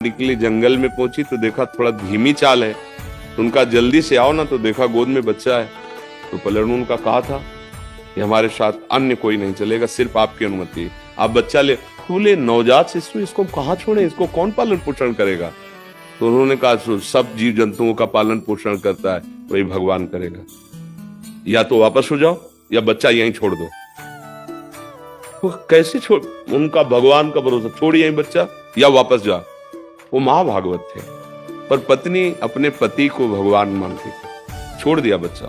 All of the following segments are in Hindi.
निकली जंगल में पहुंची तो देखा थोड़ा धीमी चाल है, तो उनका जल्दी से आओ ना, तो देखा गोद में बच्चा है। तो पलड़ू उनका कहा था कि हमारे साथ अन्य कोई नहीं चलेगा, सिर्फ आपकी अनुमति है, आप बच्चा ले। बोले नवजात शिशु इसको कहाँ छोड़े, इसको कौन पालन पोषण करेगा? तो उन्होंने कहा सब जीव जंतुओं का पालन पोषण करता है, वही भगवान करेगा, या तो वापस हो जाओ या बच्चा यहीं छोड़ दो। वो कैसे छोड़, उनका भगवान का भरोसा, छोड़ यहीं बच्चा या वापस जा। वो महाभागवत थे, पर पत्नी अपने पति को भगवान मानती थी, छोड़ दिया बच्चा।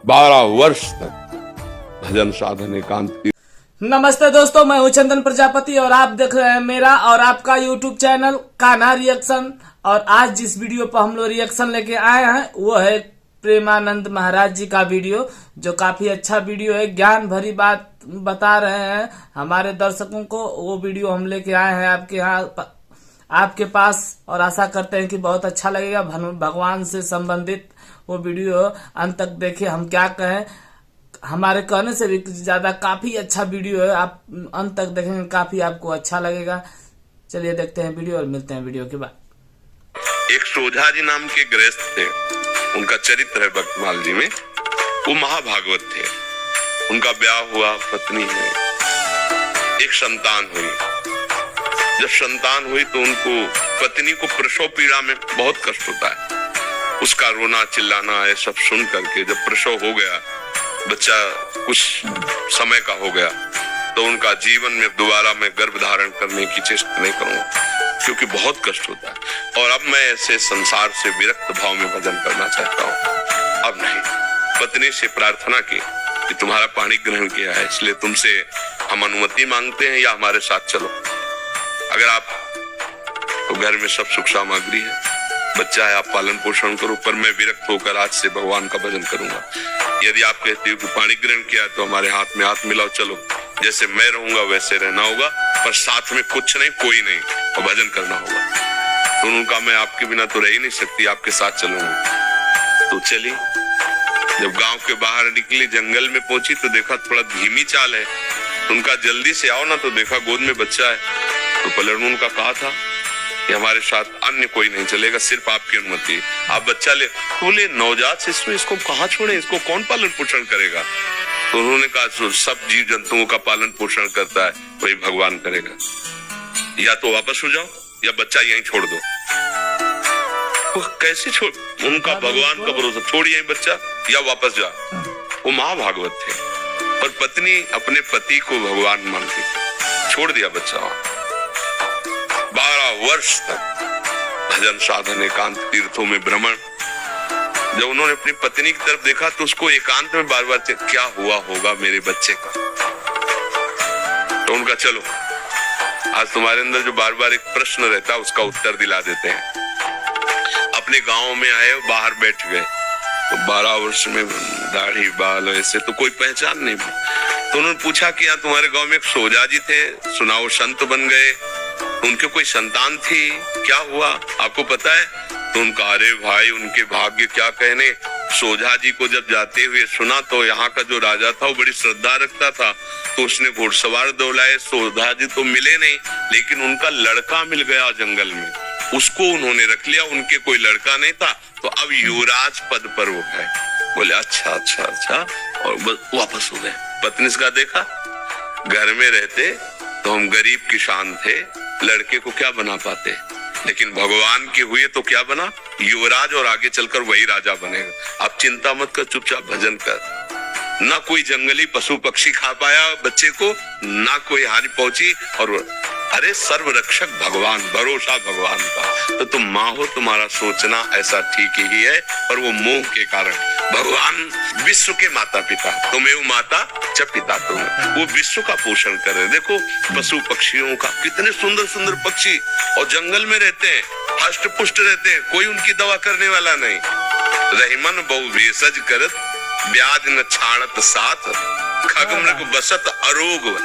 12 वर्ष तक भजन साधन एकांत। नमस्ते दोस्तों, मैं हूं चंदन प्रजापति और आप देख रहे हैं मेरा और आपका यूट्यूब चैनल कान्हा रिएक्शन। और आज जिस वीडियो पर हम लोग रिएक्शन लेके आए हैं वो है प्रेमानंद महाराज जी का वीडियो, जो काफी अच्छा वीडियो है, ज्ञान भरी बात बता रहे हैं हमारे दर्शकों को। वो वीडियो हम लेके आए हैं आपके पास और आशा करते हैं कि बहुत अच्छा लगेगा। भगवान से संबंधित वो वीडियो अंत तक देखिए, हम क्या कहें, हमारे कहने से भी ज्यादा काफी अच्छा वीडियो है, आप अंत तक देखेंगे, काफी आपको अच्छा लगेगा। चलिए देखते हैं वीडियो और मिलते हैं वीडियो के बाद। एक सोझा जी नाम के गृहस्थ थे, उनका चरित्र है भक्तमाल जी में। वो महाभागवत थे, उनका ब्याह हुआ, पत्नी है, एक संतान हुई। जब संतान हुई तो उनको पत्नी को प्रसव पीड़ा में बहुत कष्ट होता है, उसका रोना चिल्लाना ये सब सुन करके जब प्रसव हो गया, बच्चा कुछ समय का हो गया, तो उनका जीवन में दोबारा मैं गर्भ धारण करने की चेष्टा नहीं करूंगा, क्योंकि बहुत कष्ट होता है और अब मैं ऐसे संसार से विरक्त भाव में भजन करना चाहता हूँ। अब नहीं, पत्नी से प्रार्थना की कि तुम्हारा पाणी ग्रहण किया है, इसलिए तुमसे हम अनुमति मांगते हैं या हमारे साथ चलो। अगर आप तो घर में सब सुख सामग्री है, बच्चा है, आप पालन पोषण करो, पर मैं विरक्त होकर आज से भगवान का भजन करूंगा। यदि आप कहते हो कि पाणी ग्रहण किया तो हमारे हाथ में हाथ मिलाओ, चलो, जैसे मैं रहूंगा वैसे रहना होगा, पर साथ में कुछ नहीं, कोई नहीं, और भजन करना होगा। तो उनका मैं आपके बिना तो रह ही नहीं सकती, आपके साथ चलूंगा। तो चली, जब गांव के बाहर निकली जंगल में पहुंची तो देखा थोड़ा धीमी चाल है, तो उनका जल्दी से आओ ना, तो देखा गोद में बच्चा है। तो पलड़ू उनका कहा था कि हमारे साथ अन्य कोई नहीं चलेगा, सिर्फ आपकी अनुमति है, आप बच्चा ले। बोले नवजात शिशु इसको कहाँ छोड़े, इसको कौन पालन पोषण करेगा? तो उन्होंने कहा सब जीव जंतुओं का पालन पोषण करता है, वही भगवान करेगा, या तो वापस हो जाओ या बच्चा यहीं छोड़ दो। वो कैसे छोड़, उनका भगवान का भरोसा, छोड़ यहीं बच्चा या वापस जा। वो महाभागवत थे, पर पत्नी अपने पति को भगवान मानती थी, छोड़ दिया बच्चा। 12 वर्ष तक भजन साधन एकांत तीर्थों में भ्रमण। जब उन्होंने अपनी पत्नी की तरफ देखा तो उसको एकांत में बार बार क्या हुआ होगा मेरे बच्चे का। तो उनका चलो, आज तुम्हारे अंदर जो बार बार एक प्रश्न रहता है उसका उत्तर दिला देते हैं। अपने गांव में आए, बाहर बैठ गए, तो 12 वर्ष में दाढ़ी बाल ऐसे तो कोई पहचान नहीं। तो उन्होंने पूछा कि यहाँ तुम्हारे गांव में एक सोजा जी थे, सुनाओ संत बन गए, उनके कोई संतान थी, क्या हुआ आपको पता है? तो उनका अरे भाई, उनके भाग्य क्या कहने। सोझा जी को जब जाते हुए सुना तो यहाँ का जो राजा था वो बड़ी श्रद्धा रखता था, तो उसने घुड़सवार दौड़ाए, सोझा जी तो मिले नहीं, लेकिन उनका लड़का मिल गया जंगल में, उसको उन्होंने रख लिया, उनके कोई लड़का नहीं था, तो अब युवराज पद पर वो है। बोले अच्छा अच्छा अच्छा, और वापस हो गए। पत्नी का देखा, घर में रहते तो हम गरीब किसान थे, लड़के को क्या बना पाते, लेकिन भगवान के हुए तो क्या बना, युवराज, और आगे चलकर वही राजा बनेगा। आप चिंता मत कर, चुपचाप भजन कर। ना कोई जंगली पशु पक्षी खा पाया बच्चे को, ना कोई हानि पहुंची, और अरे सर्व रक्षक भगवान, भरोसा भगवान का। तो तुम माँ हो, तुम्हारा सोचना ऐसा ठीक ही है, पर वो मोह के कारण। भगवान विश्व के माता पिता, तुम्हें वो माता च पिता, तुम, वो विश्व का पोषण कर रहे। देखो पशु पक्षियों का, कितने सुंदर सुंदर पक्षी, और जंगल में रहते हैं, हष्ट पुष्ट रहते हैं, कोई उनकी दवा करने वाला नहीं। रहीमन बहु भेषज करत, ब्याज न छाणत साथ, खगमृग बसत अरोग,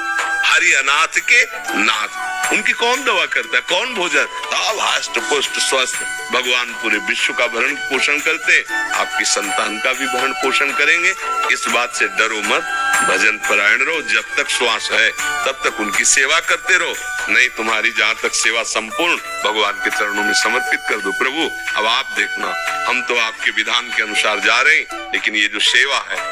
हरि अनाथ के नाथ। उनकी कौन दवा करता है, कौन भोजन, अब हष्ट पुष्ट स्वस्थ। भगवान पूरे विश्व का भरण पोषण करते, आपकी संतान का भी भरण पोषण करेंगे, इस बात से डरो मत। भजन परायण रहो, जब तक श्वास है तब तक उनकी सेवा करते रहो, नहीं तुम्हारी जहां तक सेवा संपूर्ण भगवान के चरणों में समर्पित कर दो। प्रभु अब आप देखना, हम तो आपके विधान के अनुसार जा रहे हैं, लेकिन ये जो सेवा है